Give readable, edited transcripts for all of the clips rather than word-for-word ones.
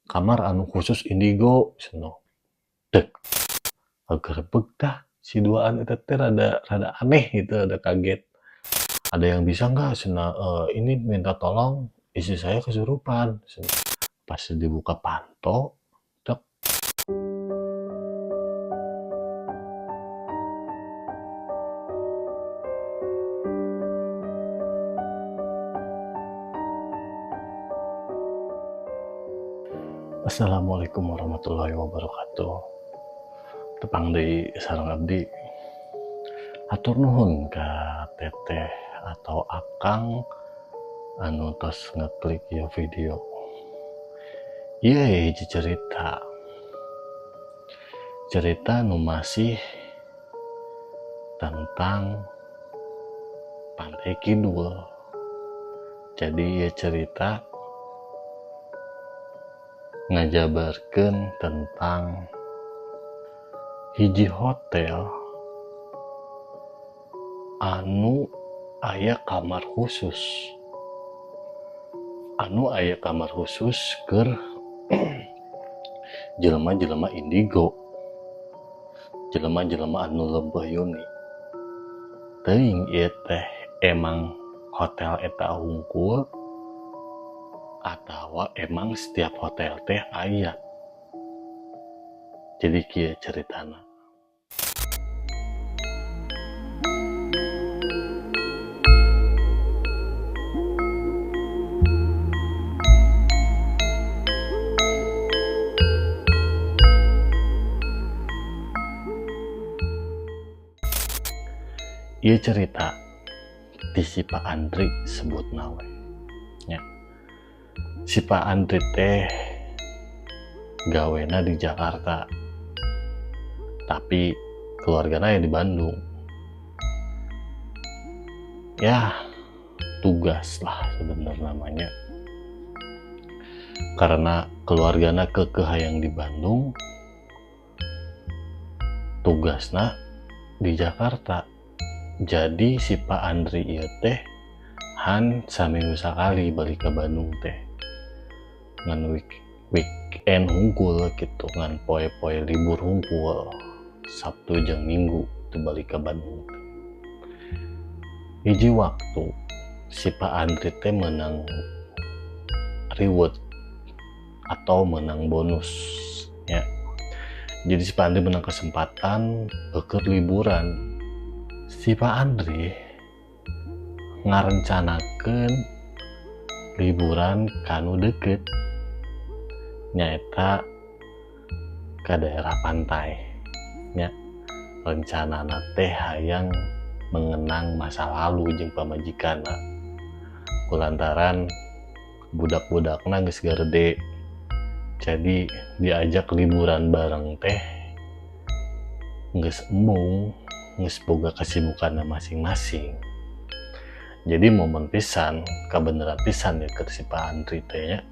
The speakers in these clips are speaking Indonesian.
kamar anu khusus indigo cenah. Dek, gerebeg dah si duaan eta teh rada aneh gitu, rada kaget. Ada yang bisa nggak cenah, ini minta tolong istri saya kesurupan cenah. Pas dibuka panto, tek. Assalamualaikum warahmatullahi wabarakatuh. Tepang deui sareng abdi. Hatur nuhun ka teteh atau akang anu tos ngeklik ieu video. Ieu hiji cerita nu masih tentang Pantai Kidul. Jadi ieu cerita ngajabarkeun tentang hiji hotel anu aya kamar khusus keur jelema-jelema indigo, jelema-jelema anu leumpeuh yuni. Teuing ieu teh emang hotel eta hungkul atawa emang setiap hotel teh aya. Jadi kieu ceritana. Ieu cerita di si Pak Andri sebutna we. Nya. Si Pak Andri teh gawena di Jakarta. Tapi keluarganya di Bandung. Ya, tugas lah sebenarnya namanya. Karena keluarganya kekehayang di Bandung, tugasna di Jakarta. Jadi si Pak Andri ieu teh han saminggu sakali balik ke Bandung teh. Ngan weekend hungkul gitu, ngan poe-poe libur hungkul. Sabtu jeung Minggu teu balik ke Bandung. Hiji waktu si Pak Andri teh menang reward atau menang bonus ya. Jadi si Pak Andri menang kesempatan keur liburan. Si Pak Andri ngarencanakeun liburan kanu deket nyaeta ke daerah pantai nya. Rencanana teh hayang mengenang masa lalu jeung pamajikanna kulantaran budak-budakna geus gede. Jadi diajak liburan bareng teh geus embung, geus boga kesibukanna masing-masing. Jadi momen pisan, kabeneran pisan ya keur si Pak Andri teh nya.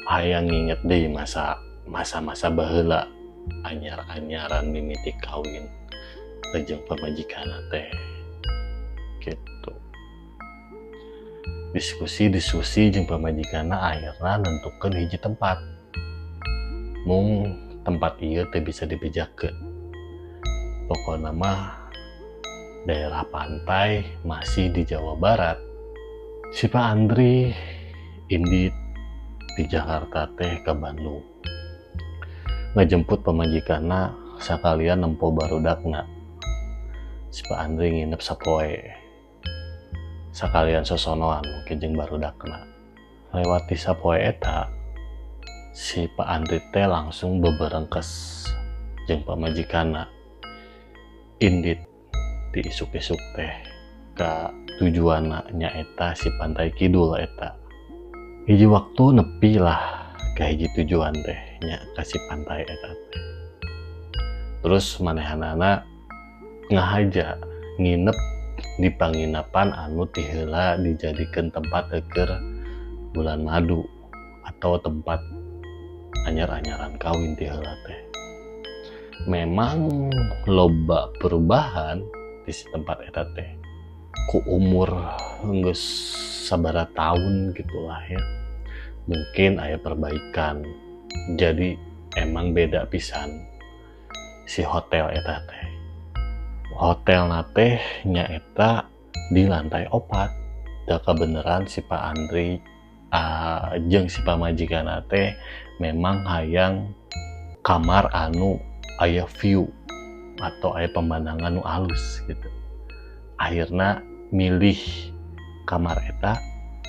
Hayang nginget deui masa-masa baheula anyar-anyaran mimiti kawin jeung pamajikanna teh. Gitu. Diskusi jeung pamajikanna akhirna nentukeun hiji tempat. Mung tempat ieu teh bisa dibejakeun. Pokokna mah daerah pantai masih di Jawa Barat. Si Pak Andri indit di Jakarta teh ke Bandung. Ngejemput pamajikanna sakalian nempo barudakna. Si Pak Andri nginep sapoe. Sakalian sosonoan mungkin jeung barudakna. Lewat di sapoe eta si Pak Andri teh langsung beberengkes jeung pamajikanna. Indit di isuk-isuk teh ka tujuanna nyaeta si Pantai Kidul eta. Hiji waktu nepi lah ka hiji tujuan teh nya ka si pantai eta teh. Terus manehanana ngahaja nginep di panginapan anu ti heula dijadikeun tempat keur bulan madu atau tempat anyar-anyaran kawin ti heula teh. Memang loba perubahan di si tempat eta teh. Ku umur geus sabaraha tahun gitulah ya. mungkin aya perbaikan. Jadi emang beda pisan si hotel eta teh. Hotel teh nyaeta di lantai 4. Da kebenaran si Pak Andri jeung si pamajikan teh memang hayang kamar anu aya view atau aya pemandangan nu alus gitu. Akhirna milih kamar eta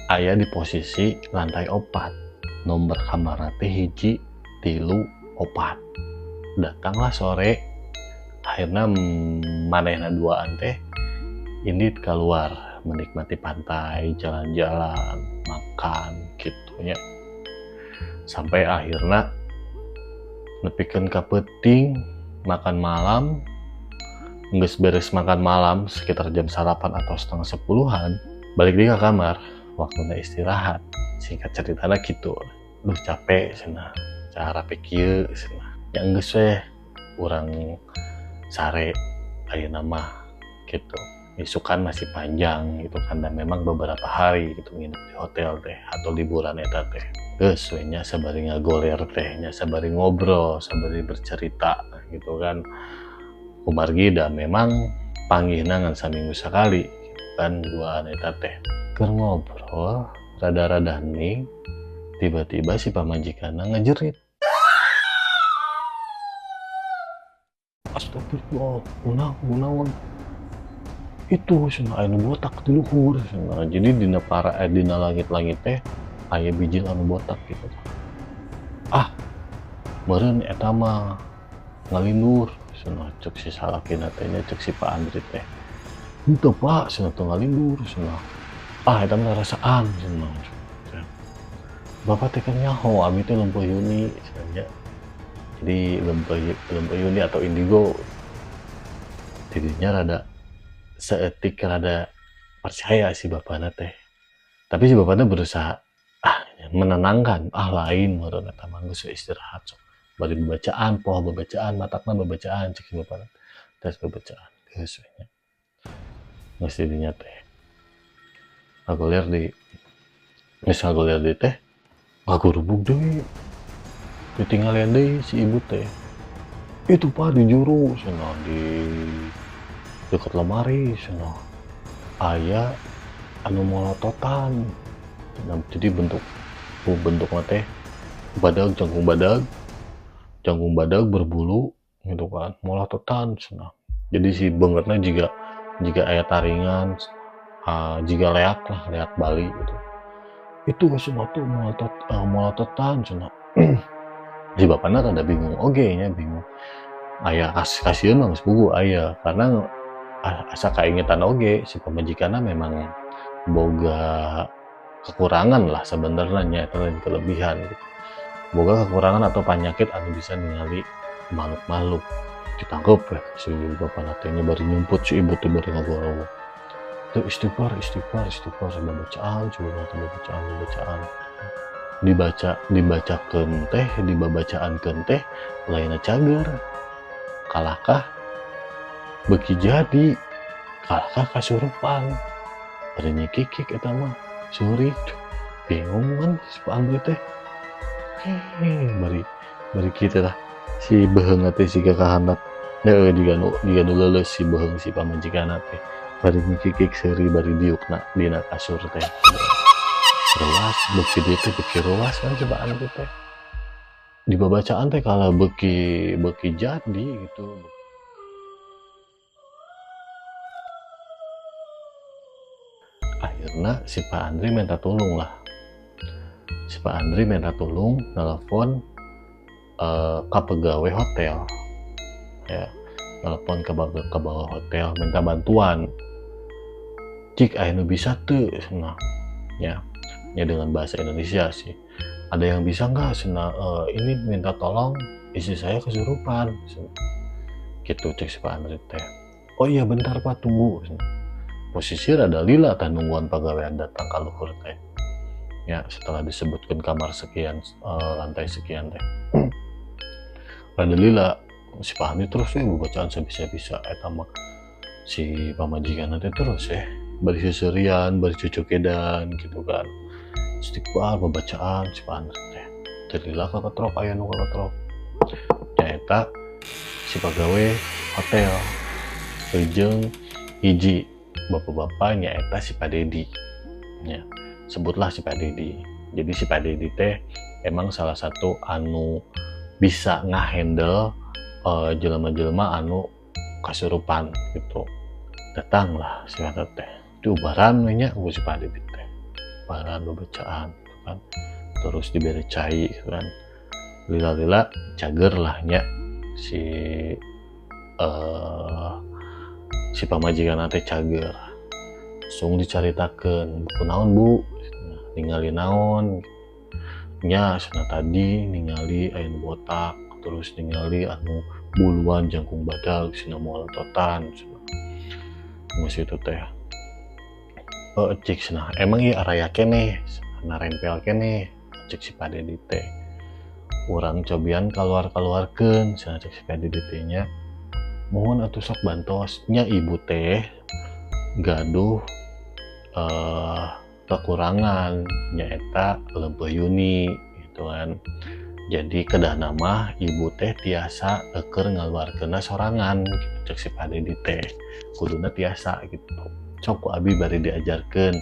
aya di posisi lantai 4. Nomor kamar teh 1, 3, 4. Datanglah sore, akhirnya manehna duaan teh Indit keluar menikmati pantai, jalan-jalan, makan gitu nya. Sampai akhirnya nepikeun ka peuting makan malam. Geus beres makan malam sekitar jam 8 atau setengah 10-an, balik di ke kamar, waktunya istirahat. Singkat ceritanya gitu, duh capek cenah, cara pikir cenah. Ya geus we urang sare ayeuna mah gitu. Isukan masih panjang gitu kan, dan memang beberapa hari gitu nginep di hotel teh atau liburan eta teh. Geus we nya sabari ngagoler teh, nya sabari ngobrol, sabari bercerita gitu kan. Kumargi dan memang panggihna ngan saminggu sekali gitu kan, duaan eta teh. Keur ngobrol rada-rada hening, tiba-tiba si pamajikanna ngajerit. Astagfirullah, kunaon itu cenah anu botak di luhur cenah. Jadi dina langit-langit teh aya bijil anu botak gitu. Meureun eta mah ngalindur cenah, cek si salakina teh nya, cek si Pak Andri teh. Henteu Pak, cenah teu ngalindur cenah. Eta mah rasaan cenah. Bapak teh kan nyaho, abi teh lempeuh Yuni cenah nya. Jadi lempeuh Yuni atau indigo. Tidinya rada seetik rada percaya si bapakna teh. Tapi si bapakna berusaha menenangkan, lain meureun eta mah geus istirahat sok. Bari babacaan, matakna babacaan cek si bapakna. Tes babacaan geus we nya. Geus di dinya teh. Ngagoler di teh ngagurubug deui. Ditinggalin deui si ibu teh. Itu Pak di juru cenah, di dekat lemari cenah. Aya anu molototan. Jadi bentukna teh badag, jangkung badag berbulu gitu kan, molototan cenah. Jadi si beungeutna jika aya taringan, jika leak Bali gitu. Itu cenah tuh molototan cenah. Si bapakna rada bingung oge nya, bingung. Aya kasieun mah geus puguh aya, karena asa kaingetan oge si pamajikanna memang boga kekurangan lah sebenarnya nya, eta lain kelebihan gitu. Boga kekurangan atau penyakit anu bisa ningali makhluk-makhluk. Ditangkep we si bapakna teh nya, bari nyumput si ibu teh bari ngagorowo. Teu istighfar babacaan, babacaan. Dibacakeun teh lainna cager. Kalahkah beki jadi, kalahkah kasurupan. Bari nyikik eta mah suri. Bingung kan si Pak Andri teh. Bari kitu tah si beheung teh siga kahandap. Diga nu leuleus si beheung si pamajikanna teh. Bari nyikik seuri bari diukna dina kasur teh. Ruas beki dieu teh beki ruas kan si Pak Andri teh. Di babacaan teh kalau beki jadi gitu. Akhirnya si Pak Andri minta tolong lah. Si Pak Andri minta tolong nelpon ke pegawai hotel. Ya, nelpon ke bawah hotel minta bantuan. Cik aya nu bisa teu cenah. Ya dengan bahasa Indonesia sih. Ada yang bisa nggak cenah, ini minta tolong istri saya kesurupan. Gitu cek si Pak Andri teh. Oh iya bentar Pak, tunggu. Posisi rada lila teh nungguan pagawean datang ka luhur teh. Ya setelah disebutkan kamar sekian, lantai sekian teh. Rada lila si Pak Andri terus bacaan sabisa-bisa eta mah. Si pamajikanna teh terus bari seserian, bari cucuk edan gitu kan. istighfar babacaan si Pak Andri teh terilah kaketrok aya nu kaketrok nyaeta si pagawe hotel jeung hiji bapak-bapak nyaeta si Pak Dedi ya sebutlah si Pak Dedi. Jadi si Pak Dedi teh emang salah satu anu bisa ngahandle jelema-jelema anu kasurupan gitu. Datanglah si Eta teh diubaran we nya ku si Pak Dedi teh. Ubaran babacaan kan. Terus diberi cai kan. Lila-lila cager lah nya si pamajikan teh cager. Langsung dicaritakeun kunaon Bu ningali naon nya sana tadi ningali aya nu botak terus ningali anu buluan jangkung badag sina moal totan geus itu teh cik cenah emang ieu araya keneh narempel keneh cek si Pak Dedi teh urang cobian kaluar-kaluarkeun cenah cek si Pak Dedi teh nya mohon atuh sok bantos nya ibu teh gaduh kekurangan nyaeta leumpeuh yuni gitu kan. Jadi kedah nama ibu teh tiasa keur ngaluarkeunna sorangan gitu cek si Pak Dedi teh. Kuduna tiasa gitu. Sok ku abi bari diajarkeun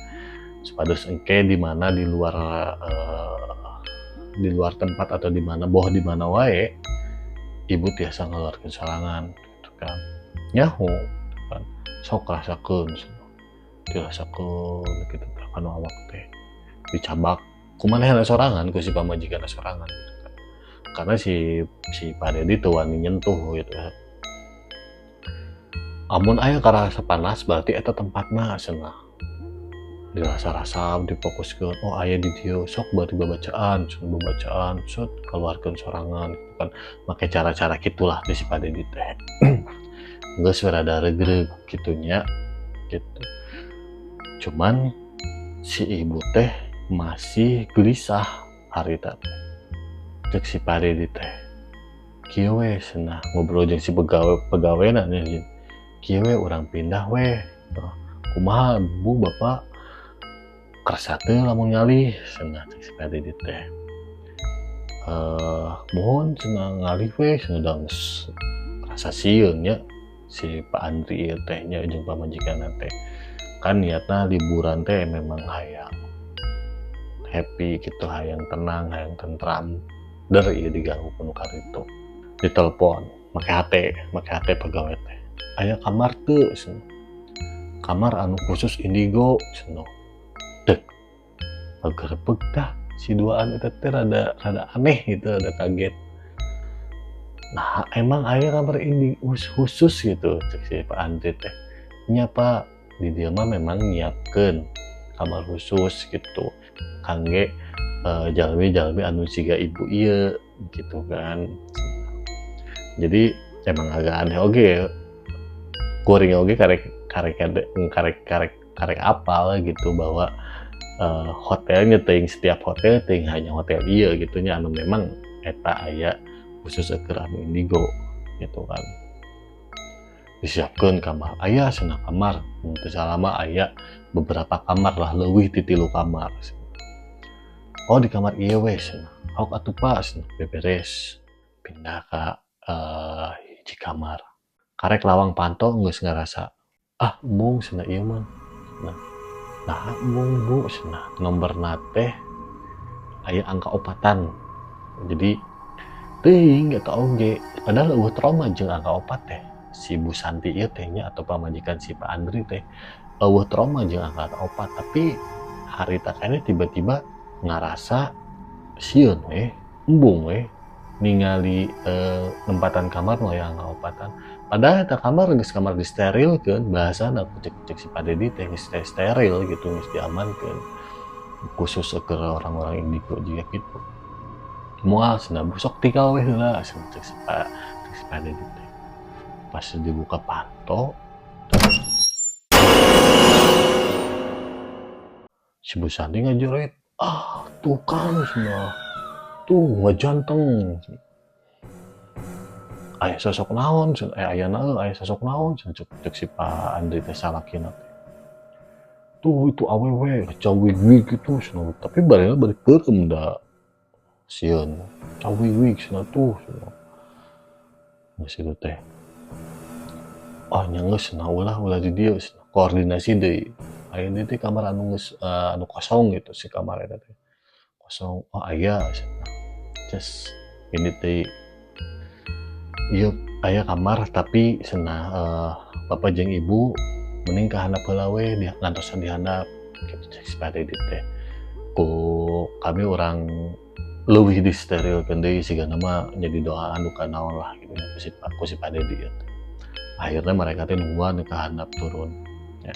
supados engke di mana di luar tempat atau di mana boh di mana wae ibu tiasa ngaluarkeun sorangan gitu kan. Nyaho gitu kan. Sok rasakeun dirasakeun gitu kan awak teh dicabak kumanehna sorangan ku si pamajikan sorangan gitu kan. Karena si Pak Dedi teu wani nyentuh gitu kan. Amun aya karasa panas berarti eta tempatna cenah. Dirasa-rasa difokuskeun oh aya di dieu sok bari babacaan sok keluarkeun sorangan gitu kan. Make cara-cara kitulah di si Pak Dedi teh. Geus rada regreg kitunya gitu. Cuman si ibu teh masih gelisah harita teh. Cek si Pak Dedi teh. Kieu we cenah ngobrol jeung si pegawena nya. Kieu we urang pindah we. Kumaha Bu Bapak? Kerasa teu lamun ngalih cenah cek si Pak Dedi teh. Mohon cenah ngalih we cenah dangus. Rasa sieun nya si Pak Andri ieu teh nya jeung pamajikanna teh. Kan niatna liburan teh memang hayang happy gitu, hayang tenang, hayang tentram. Dari ieu diganggu penuh karitu. Ditelepon, make HP pegawai teh. Aya kamar teu cenah. Kamar anu khusus indigo cenah. Dek. Pagerebeg dah si duaan eta teh rada aneh gitu, rada kaget. Nah, emang aya kamar indigo khusus gitu cek si Pak Andri teh. Nya Pak di dia mah memang nyiapkeun kamar khusus gitu kangge jalmi-jalmi anu siga ibu ieu gitu kan. Jadi emang agak aneh oge kuring oge karek apal gitu bahwa hotelnya teuing setiap hotel teuing hanya hotel ieu gitu nya anu memang eta aya khusus keur anu indigo gitu kan. Disiapkeun kamar aya cenah kamar teu salama aya beberapa kamar lah leuwih ti 3 kamar. Oh di kamar ieu we cenah. Sok atuh Pak cenah beberes pindah ka hiji kamar. Karek lawang panto geus ngarasa ah embung cenah ieu mah. Nah embung Bu cenah nomborna teh aya angka 4-an. Jadi teuing eta oge padahal eueuh trauma jeung angka 4 teh. Si Bu Santi ieu teh nya atau pamajikan si Pak Andri teh eueuh trauma jeung angka 4 tapi harita keneh tiba-tiba ngarasa sieun we embung we ningali nempatan kamar nu aya angka 4-an padahal eta kamar geus kamar disterilkeun bahasana cek si Pak Dedi teh geus steril gitu geus diamankeun khusus keur orang-orang indigo juga gitu. Moal cenah sok tinggal we heula cek si Pak Dedi teh. Pas dibuka panto si Bu Santi ngajoret tuh kan semua tuh ngajanteng aya sosok naon aya sosok naon cek si Pak Andri teh salakina teh tuh itu awewe cawig-wig gitu cenah, tapi barena bari peureum da sieun cawig-wig cenah tuh cenah. Geus kitu teh, oh nya geus cenah ulah di dieu cenah, koordinasi deui. Aya deui teh kamar anu geus anu kosong gitu si kamar eta teh. Kosong, oh aya cenah. Ces ini teh ieu aya kamar tapi cenah bapak jeung ibu mending ka handap heula we ngantosan dihandap kitu cek si Pak Dedi teh. Ku kami urang leuwih disterilkeun deui sigana mah jadi doaan duka naon lah gitu nya ku si Pak Dedi eta. Akhirnya mereka teh nungguan ka handap turun nya.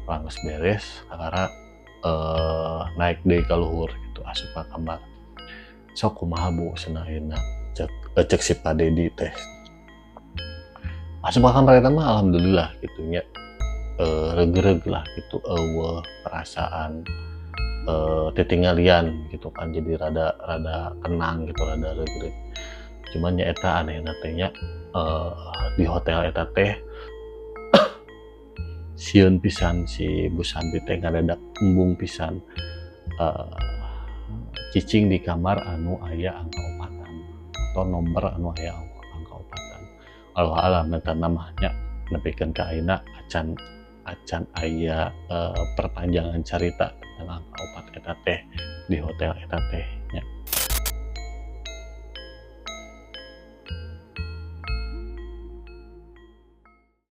Lang geus beres kakara naik deui ka luhur gitu asup ka kamar. Sok kumaha Bu cenah ayeuna cek si Pak Dedi teh. Asup ka kamar eta mah alhamdulillah gitu nya. Regreg lah gitu eueuh perasaan titinggalian gitu kan, jadi rada tenang gitu, rada regreg. Cuman nya eta anehna teh nya di hotel eta teh sieun pisan si Bu Santi teh ngadadak embung pisan cicing di kamar anu aya angka opatan atau nomor anu aya angka opatan. Allah alam eta namanya nepikeun ka ayeuna acan aya perpanjangan carita tentang angka opat eta teh di hotel eta teh.